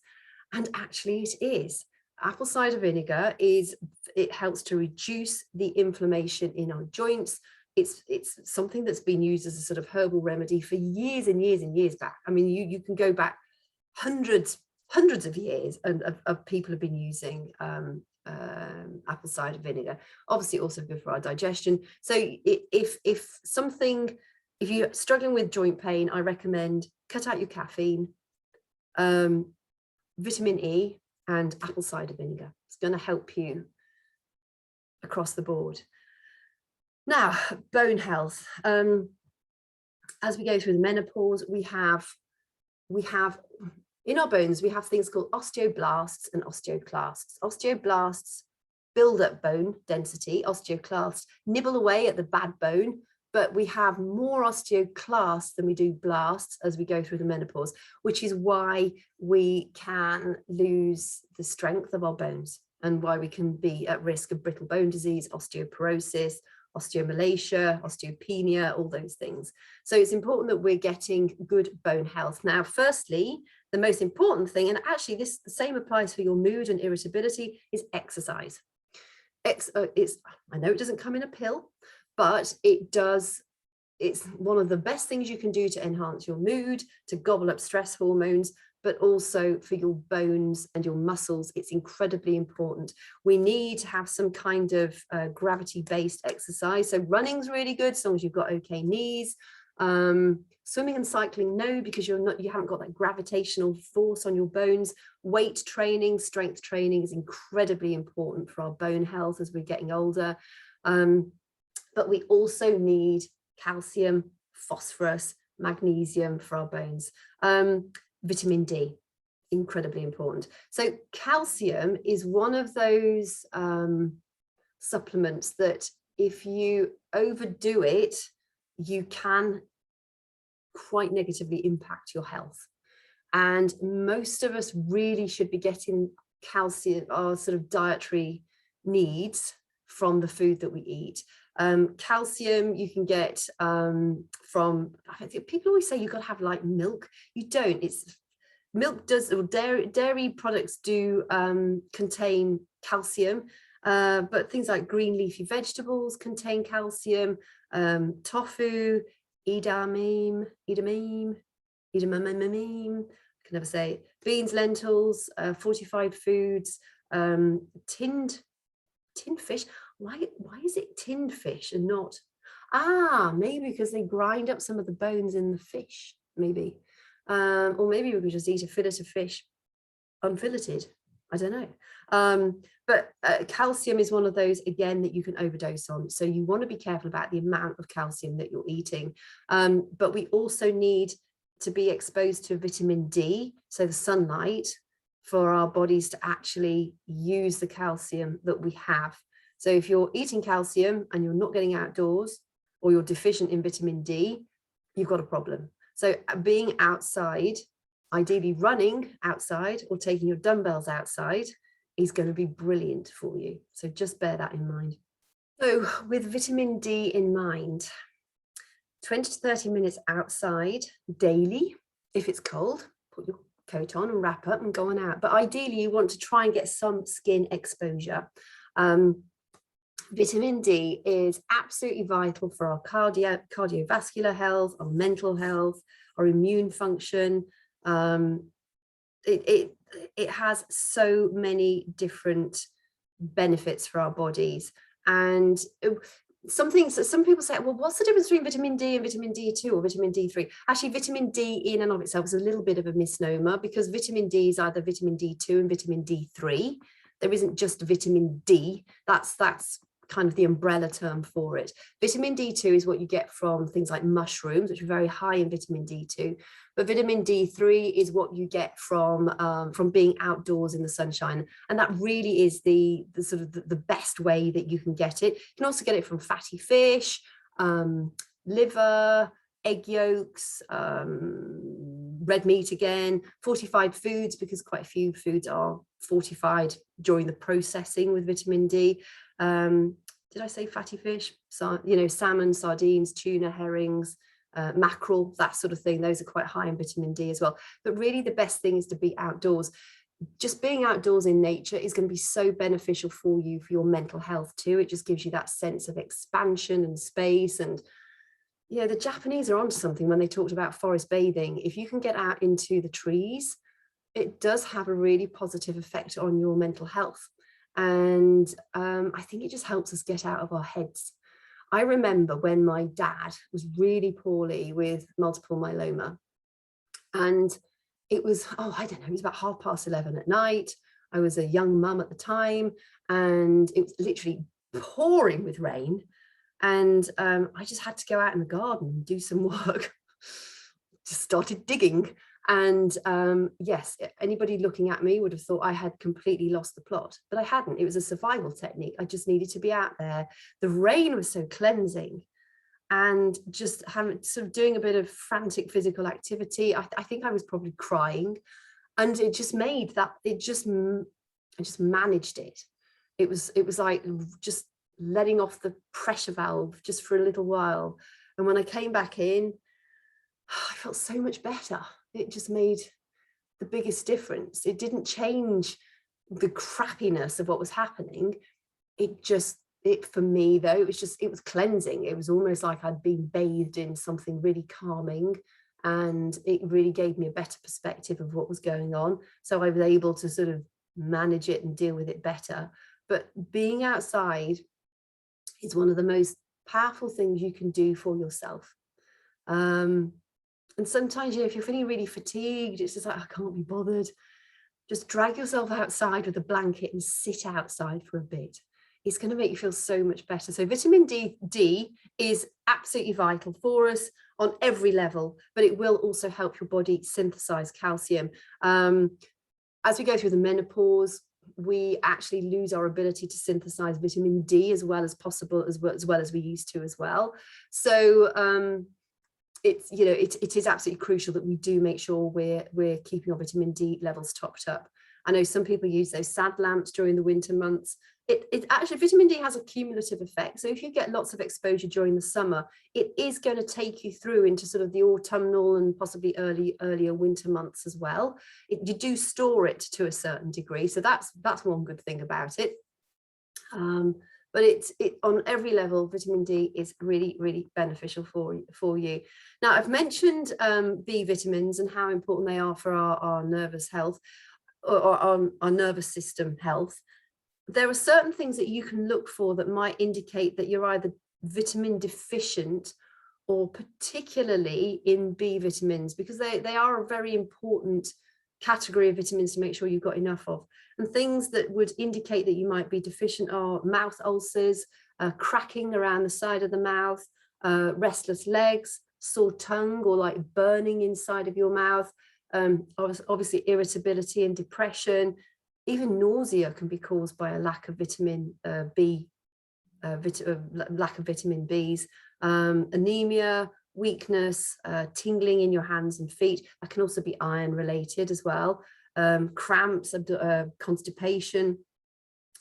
And actually it is. Apple cider vinegar it helps to reduce the inflammation in our joints. It's something that's been used as a sort of herbal remedy for years and years and years back. I mean, you can go back hundreds of years and of people have been using apple cider vinegar. Obviously also good for our digestion. So if you're struggling with joint pain, I recommend cut out your caffeine, vitamin E and apple cider vinegar. It's going to help you across the board. Now, bone health. As we go through the menopause, we have in our bones, we have things called osteoblasts and osteoclasts. Osteoblasts build up bone density. Osteoclasts nibble away at the bad bone, but we have more osteoclasts than we do blasts as we go through the menopause, which is why we can lose the strength of our bones and why we can be at risk of brittle bone disease, osteoporosis, osteomalacia, osteopenia, all those things. So it's important that we're getting good bone health. Now, firstly, the most important thing, and actually the same applies for your mood and irritability, is exercise. I know it doesn't come in a pill, but it does. It's one of the best things you can do to enhance your mood, to gobble up stress hormones, but also for your bones and your muscles. It's incredibly important. We need to have some kind of gravity-based exercise. So running's really good, as long as you've got okay knees. Swimming and cycling, no, because you haven't got that gravitational force on your bones. Weight training, strength training is incredibly important for our bone health as we're getting older. But we also need calcium, phosphorus, magnesium for our bones. Vitamin D, incredibly important. So calcium is one of those supplements that if you overdo it, you can quite negatively impact your health. And most of us really should be getting calcium, our sort of dietary needs, from the food that we eat. Calcium you can get from, I think people always say you've got to have like milk. You don't. It's milk does, or dairy products do contain calcium, but things like green leafy vegetables contain calcium. Tofu, edamame, I can never say it. Beans, lentils, fortified foods, tinned fish. Why is it tinned fish and not? Maybe because they grind up some of the bones in the fish, maybe. Or maybe we could just eat a fillet of fish unfilleted. I don't know. But calcium is one of those, again, that you can overdose on. So you want to be careful about the amount of calcium that you're eating. But we also need to be exposed to vitamin D, so the sunlight, for our bodies to actually use the calcium that we have. So if you're eating calcium and you're not getting outdoors, or you're deficient in vitamin D, you've got a problem. So being outside, ideally running outside or taking your dumbbells outside, is going to be brilliant for you. So just bear that in mind. So with vitamin D in mind, 20 to 30 minutes outside daily. If it's cold, put your coat on and wrap up and go on out. But ideally you want to try and get some skin exposure. Vitamin D is absolutely vital for our cardiovascular health, our mental health, our immune function. It has so many different benefits for our bodies. And some people say, well, what's the difference between vitamin D and vitamin D2 or vitamin D3? Actually, vitamin D in and of itself is a little bit of a misnomer, because vitamin D is either vitamin D2 and vitamin D3. There isn't just vitamin D. That's kind of the umbrella term for it. Vitamin D2 is what you get from things like mushrooms, which are very high in vitamin D2. But vitamin D3 is what you get from being outdoors in the sunshine. And that really is the sort of the best way that you can get it. You can also get it from fatty fish, liver, egg yolks, red meat again, fortified foods, because quite a few foods are fortified during the processing with vitamin D. Did I say fatty fish? So, salmon, sardines, tuna, herrings, mackerel, that sort of thing. Those are quite high in vitamin D as well. But really the best thing is to be outdoors. Just being outdoors in nature is going to be so beneficial for you, for your mental health too. It just gives you that sense of expansion and space. And the Japanese are onto something when they talked about forest bathing. If you can get out into the trees, it does have a really positive effect on your mental health. And I think it just helps us get out of our heads. I remember when my dad was really poorly with multiple myeloma, and it was, I don't know, it was about 11:30 at night. I was a young mum at the time, and it was literally pouring with rain. And I just had to go out in the garden and do some work. Just started digging. And yes, anybody looking at me would have thought I had completely lost the plot, but I hadn't. It was a survival technique. I just needed to be out there. The rain was so cleansing, and just sort of doing a bit of frantic physical activity. I think I was probably crying, and it just made that, I just managed it. It was like just letting off the pressure valve just for a little while. And when I came back in, I felt so much better. It just made the biggest difference. It didn't change the crappiness of what was happening. For me though, it was cleansing. It was almost like I'd been bathed in something really calming, and it really gave me a better perspective of what was going on. So I was able to sort of manage it and deal with it better. But being outside is one of the most powerful things you can do for yourself. And sometimes, if you're feeling really fatigued, it's just like, I can't be bothered. Just drag yourself outside with a blanket and sit outside for a bit. It's going to make you feel so much better. So vitamin D is absolutely vital for us on every level, but it will also help your body synthesize calcium. As we go through the menopause, we actually lose our ability to synthesize vitamin D as well as possible, as well as we used to as well. So it is absolutely crucial that we do make sure we're keeping our vitamin D levels topped up. I know some people use those SAD lamps during the winter months. It actually, vitamin D has a cumulative effect. So if you get lots of exposure during the summer, it is going to take you through into sort of the autumnal and possibly earlier winter months as well. You do store it to a certain degree. So that's one good thing about it. But it on every level, vitamin D is really, really beneficial for you. Now, I've mentioned B vitamins and how important they are for our nervous health, or our nervous system health. There are certain things that you can look for that might indicate that you're either vitamin deficient or particularly in B vitamins, because they are a very important category of vitamins to make sure you've got enough of. And things that would indicate that you might be deficient are mouth ulcers, cracking around the side of the mouth, restless legs, sore tongue, or like burning inside of your mouth, obviously irritability and depression. Even nausea can be caused by a lack of vitamin B, lack of vitamin Bs, anemia, weakness, tingling in your hands and feet. That can also be iron related as well. Cramps, constipation.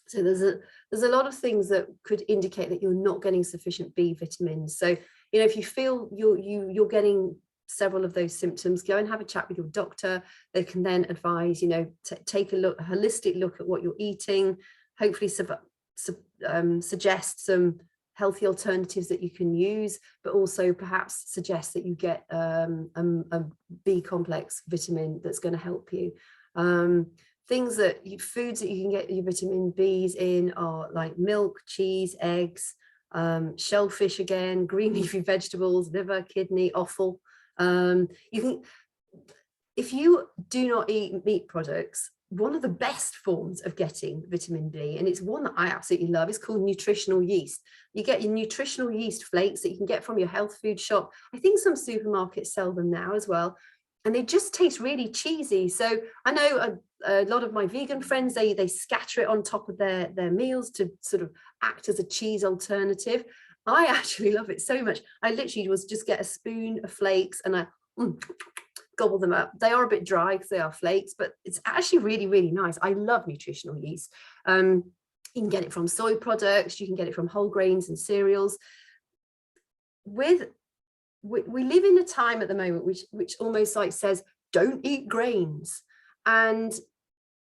So there's a lot of things that could indicate that you're not getting sufficient B vitamins. So if you feel you're getting several of those symptoms, go and have a chat with your doctor. They can then advise, take a holistic look at what you're eating, hopefully suggest some healthy alternatives that you can use, but also perhaps suggest that you get a B complex vitamin that's going to help you. Foods that you can get your vitamin Bs in are like milk, cheese, eggs, shellfish again, green leafy vegetables, liver, kidney, offal. If you do not eat meat products, one of the best forms of getting vitamin B, and it's one that I absolutely love, is called nutritional yeast. You get your nutritional yeast flakes that you can get from your health food shop. I think some supermarkets sell them now as well. And they just taste really cheesy. So I know a lot of my vegan friends, they scatter it on top of their meals to sort of act as a cheese alternative. I actually love it so much. I literally just get a spoon of flakes and I gobble them up. They are a bit dry because they are flakes, but it's actually really, really nice. I love nutritional yeast. You can get it from soy products. You can get it from whole grains and cereals. We live in a time at the moment which almost like says, don't eat grains. And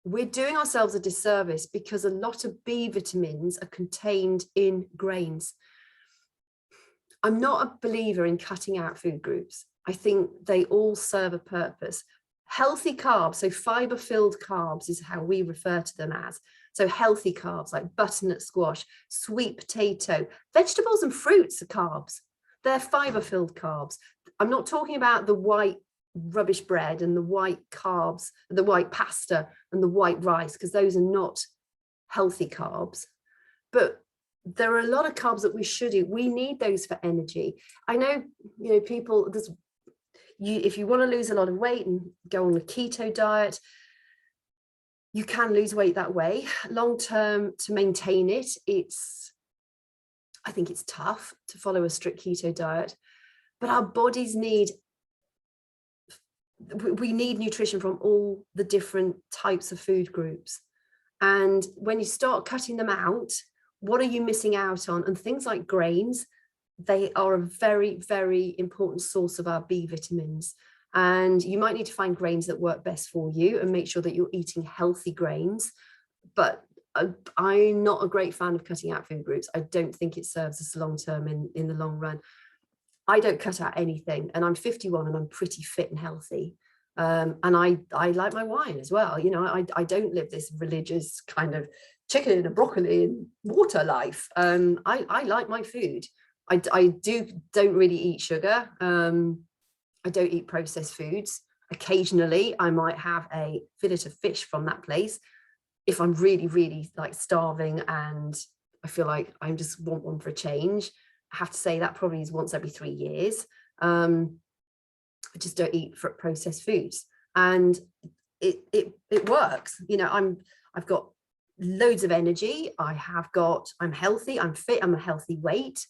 we're doing ourselves a disservice because a lot of B vitamins are contained in grains. I'm not a believer in cutting out food groups. I think they all serve a purpose. Healthy carbs, so fiber-filled carbs is how we refer to them as. So healthy carbs like butternut squash, sweet potato, vegetables and fruits are carbs. They're fiber-filled carbs. I'm not talking about the white rubbish bread and the white carbs, the white pasta and the white rice, because those are not healthy carbs. But there are a lot of carbs that we should eat. We need those for energy. I know, people, if you want to lose a lot of weight and go on a keto diet, you can lose weight that way. Long term, to maintain it, I think it's tough to follow a strict keto diet, but our bodies we need nutrition from all the different types of food groups. And when you start cutting them out, what are you missing out on? And things like grains, they are a very, very important source of our B vitamins. And you might need to find grains that work best for you and make sure that you're eating healthy grains. But I'm not a great fan of cutting out food groups. I don't think it serves us long term in the long run. I don't cut out anything, and I'm 51 and I'm pretty fit and healthy. And I like my wine as well. I don't live this religious kind of chicken and broccoli and water life. I like my food. I don't really eat sugar. I don't eat processed foods. Occasionally, I might have a fillet of fish from that place if I'm really, really like starving and I feel like I just want one for a change. I have to say that probably is once every 3 years. I just don't eat processed foods, and it works. I've got loads of energy. I'm healthy. I'm fit. I'm a healthy weight.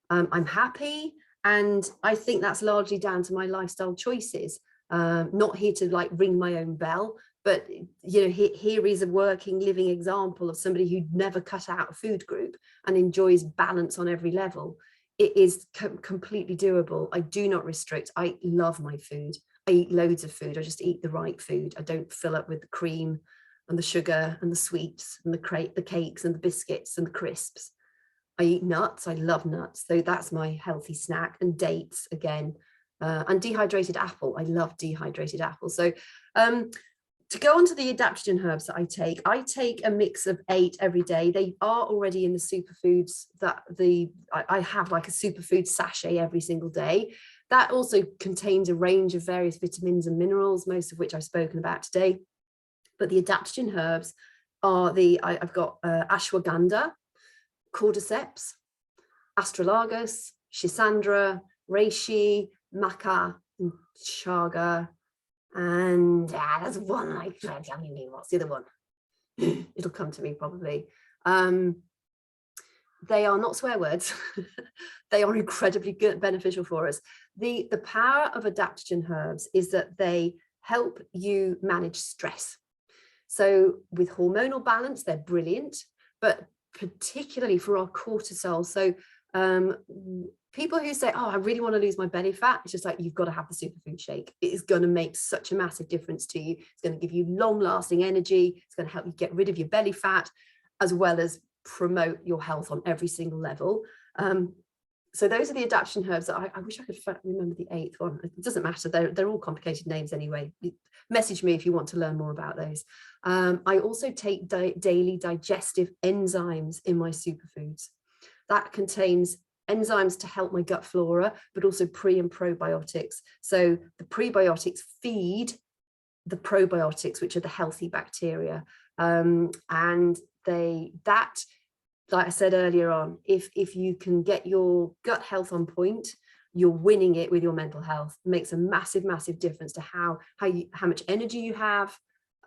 I'm happy, and I think that's largely down to my lifestyle choices. Not here to like ring my own bell, but here is a working, living example of somebody who never cut out a food group and enjoys balance on every level. It is completely doable. I do not restrict. I love my food. I eat loads of food. I just eat the right food. I don't fill up with the cream and the sugar and the sweets and the cakes and the biscuits and the crisps. I eat nuts. I love nuts. So that's my healthy snack. And dates again. And dehydrated apple. I love dehydrated apple. So to go on to the adaptogen herbs that I take a mix of 8 every day. They are already in the superfoods I have like a superfood sachet every single day. That also contains a range of various vitamins and minerals, most of which I've spoken about today. But the adaptogen herbs are I've got ashwagandha, cordyceps, astragalus, schisandra, reishi, maca, and chaga. And there's one, what's the other one? It'll come to me probably. They are not swear words. They are incredibly good, beneficial for us. The power of adaptogen herbs is that they help you manage stress. So with hormonal balance, they're brilliant, but particularly for our cortisol. So people who say, oh, I really want to lose my belly fat, it's just like, you've got to have the superfood shake. It is going to make such a massive difference to you. It's going to give you long lasting energy. It's going to help you get rid of your belly fat, as well as promote your health on every single level. So those are the adaptogen herbs that I wish I could remember the 8th one. It doesn't matter. They're all complicated names anyway. Message me if you want to learn more about those. I also take daily digestive enzymes in my superfoods. That contains enzymes to help my gut flora, but also pre and probiotics. So the prebiotics feed the probiotics, which are the healthy bacteria. And like I said earlier on, if you can get your gut health on point, you're winning it with your mental health. It makes a massive, massive difference to how much energy you have,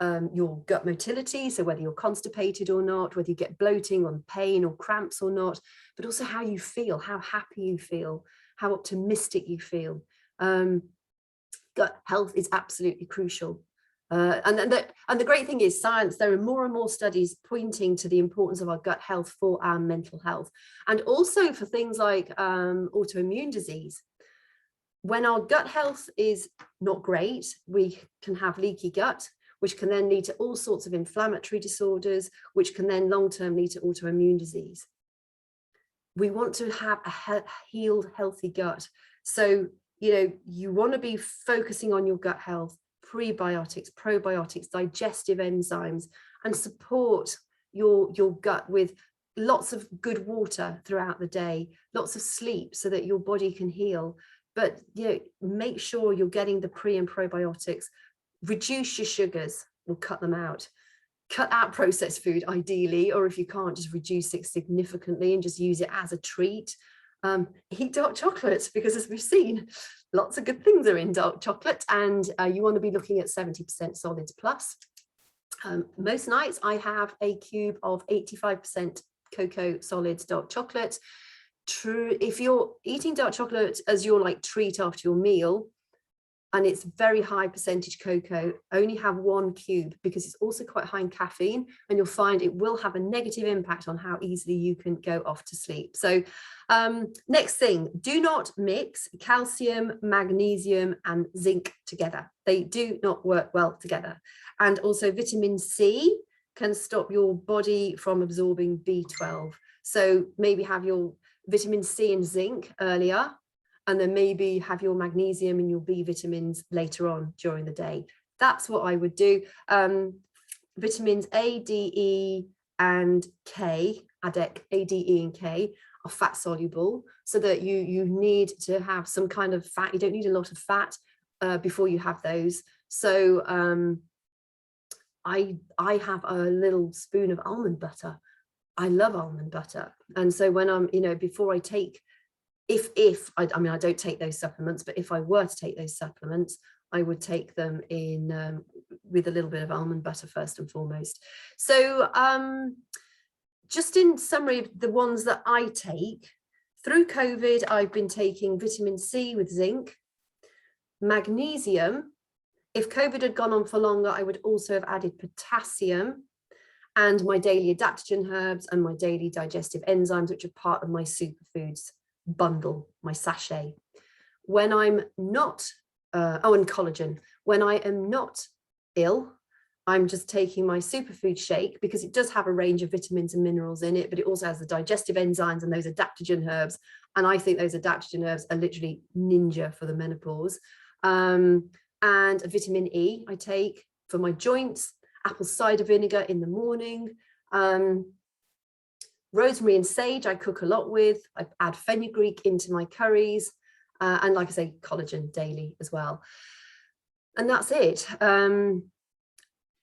your gut motility, so whether you're constipated or not, whether you get bloating or pain or cramps or not, but also how you feel, how happy you feel, how optimistic you feel. Gut health is absolutely crucial. And the great thing is science, there are more and more studies pointing to the importance of our gut health for our mental health, and also for things like autoimmune disease. When our gut health is not great, we can have leaky gut, which can then lead to all sorts of inflammatory disorders, which can then long-term lead to autoimmune disease. We want to have a healed, healthy gut. So, you want to be focusing on your gut health, prebiotics, probiotics, digestive enzymes, and support your gut with lots of good water throughout the day, lots of sleep so that your body can heal. But make sure you're getting the pre and probiotics. Reduce your sugars or cut them out. Cut out processed food ideally, or if you can't, just reduce it significantly and just use it as a treat. Eat dark chocolate, because as we've seen, lots of good things are in dark chocolate, and you want to be looking at 70% solids plus. Most nights I have a cube of 85% cocoa solids dark chocolate. True, if you're eating dark chocolate as your treat after your meal, and it's very high percentage cocoa, only have 1 cube, because it's also quite high in caffeine, and you'll find it will have a negative impact on how easily you can go off to sleep. So next thing, do not mix calcium, magnesium and zinc together. They do not work well together. And also vitamin C can stop your body from absorbing B12. So maybe have your vitamin C and zinc earlier, and then maybe have your magnesium and your B vitamins later on during the day. That's what I would do. Vitamins A, D, E, and K, ADEC, A, D, E, and K, are fat soluble, so that you need to have some kind of fat. You don't need a lot of fat before you have those. So I have a little spoon of almond butter. I love almond butter. And so when I'm, before I take, I don't take those supplements, but if I were to take those supplements, I would take them in with a little bit of almond butter first and foremost. So just in summary, the ones that I take through COVID, I've been taking vitamin C with zinc, magnesium. If COVID had gone on for longer, I would also have added potassium, and my daily adaptogen herbs and my daily digestive enzymes, which are part of my superfoods bundle, my sachet. When I'm not, and collagen. When I am not ill, I'm just taking my superfood shake, because it does have a range of vitamins and minerals in it, but it also has the digestive enzymes and those adaptogen herbs. And I think those adaptogen herbs are literally ninja for the menopause. And a vitamin E I take for my joints, apple cider vinegar in the morning. Rosemary and sage I cook a lot with. I add fenugreek into my curries, and like I say, collagen daily as well. And that's it. And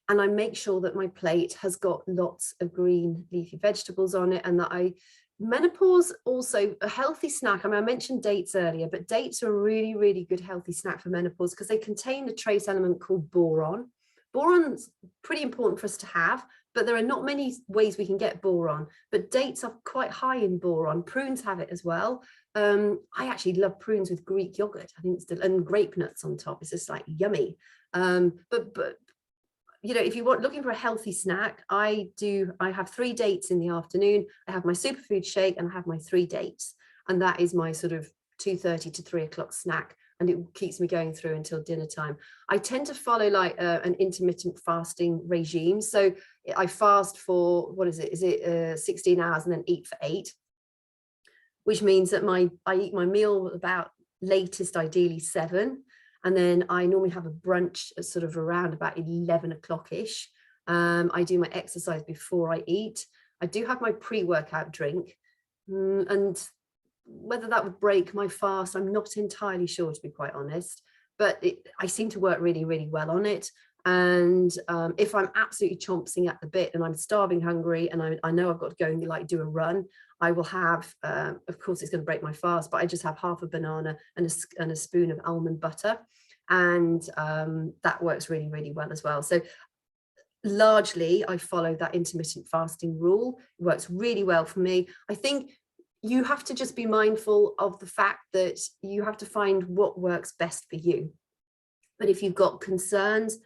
I make sure that my plate has got lots of green leafy vegetables on it, and that menopause also a healthy snack. I mentioned dates earlier, but dates are a really, really good healthy snack for menopause, because they contain a trace element called boron. Boron's pretty important for us to have, but there are not many ways we can get boron, but dates are quite high in boron. Prunes have it as well. I actually love prunes with Greek yogurt. I think and grape nuts on top. It's just yummy. But if you want looking for a healthy snack, I have 3 dates in the afternoon. I have my superfood shake and I have my 3 dates, and that is my sort of 2:30 to 3 o'clock snack. and it keeps me going through until dinner time. I tend to follow like an intermittent fasting regime. So I fast for, what is it 16 hours and then eat for 8, which means that I eat my meal about latest ideally 7, and then I normally have a brunch at sort of around about 11 o'clock-ish. I do my exercise before I eat. I do have my pre-workout drink, and whether that would break my fast, I'm not entirely sure, to be quite honest, but I seem to work really, really well on it. And if I'm absolutely chomping at the bit and I'm starving hungry and I know I've got to go and like do a run, I will have, of course it's going to break my fast, but I just have half a banana and a spoon of almond butter. And that works really, really well as well. So largely I follow that intermittent fasting rule. It works really well for me. I think you have to just be mindful of the fact that you have to find what works best for you. But if you've got concerns,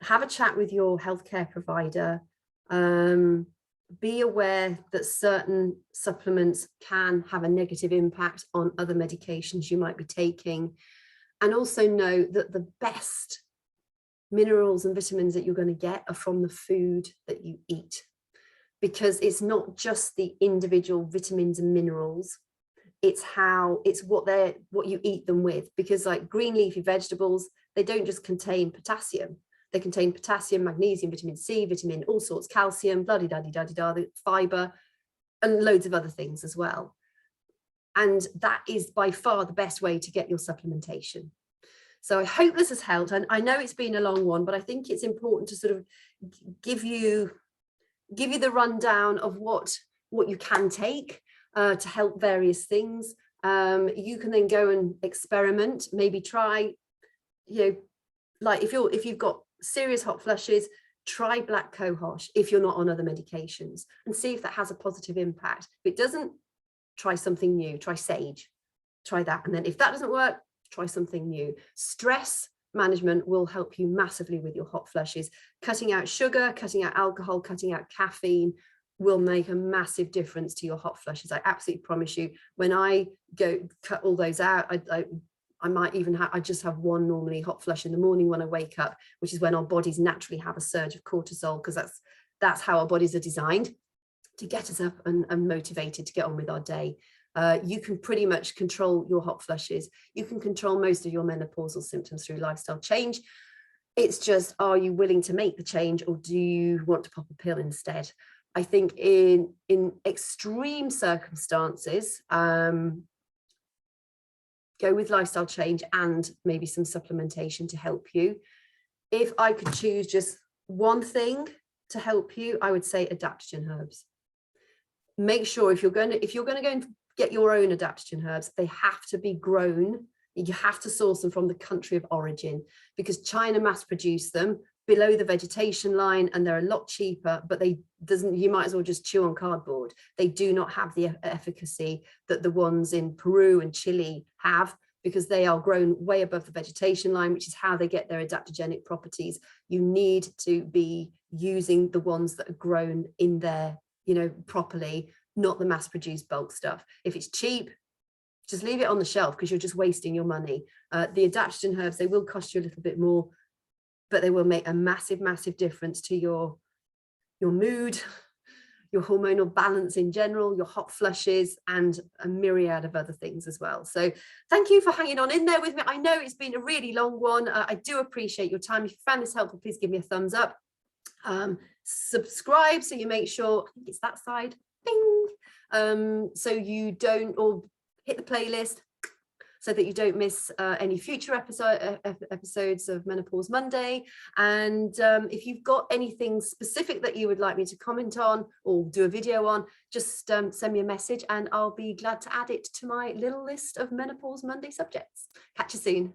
have a chat with your healthcare provider. Be aware that certain supplements can have a negative impact on other medications you might be taking. And also know that the best minerals and vitamins that you're going to get are from the food that you eat, because it's not just the individual vitamins and minerals, it's what you eat them with. Because like green leafy vegetables, they don't just contain potassium, they contain potassium, magnesium, vitamin C, vitamin all sorts, calcium, blah-de-da-de-da-de-da, fiber, and loads of other things as well. And that is by far the best way to get your supplementation. So I hope this has helped. And I know it's been a long one, but I think it's important to sort of give you the rundown of what you can take to help various things. You can then go and experiment, maybe try, like if you've got serious hot flushes, try black cohosh if you're not on other medications and see if that has a positive impact. If it doesn't, try something new, try sage, try that. And then if that doesn't work, try something new. Stress management will help you massively with your hot flushes. Cutting out sugar, cutting out alcohol, cutting out caffeine will make a massive difference to your hot flushes. I absolutely promise you. When I go cut all those out, I might even I just have one normally hot flush in the morning when I wake up, which is when our bodies naturally have a surge of cortisol, because that's how our bodies are designed, to get us up and motivated to get on with our day. You can pretty much control your hot flushes. You can control most of your menopausal symptoms through lifestyle change. It's just, are you willing to make the change, or do you want to pop a pill instead? I think in extreme circumstances, go with lifestyle change and maybe some supplementation to help you. If I could choose just one thing to help you, I would say Adaptogen Herbs. Make sure if you're going to go and get your own Adaptogen Herbs, they have to be grown. You have to source them from the country of origin, because China mass produce them below the vegetation line and they're a lot cheaper, but you might as well just chew on cardboard. They do not have the efficacy that the ones in Peru and Chile have, because they are grown way above the vegetation line, which is how they get their adaptogenic properties. You need to be using the ones that are grown in there, properly, not the mass produced bulk stuff. If it's cheap, just leave it on the shelf, because you're just wasting your money. The Adaptogen Herbs, they will cost you a little bit more, but they will make a massive, massive difference to your mood, your hormonal balance in general, your hot flushes, and a myriad of other things as well. So thank you for hanging on in there with me. I know it's been a really long one. I do appreciate your time. If you found this helpful, please give me a thumbs up. Subscribe so you make sure, I think it's that side, bing, so you don't, or hit the playlist so that you don't miss any future episodes of Menopause Monday. And if you've got anything specific that you would like me to comment on or do a video on, just send me a message and I'll be glad to add it to my little list of Menopause Monday subjects. Catch you soon.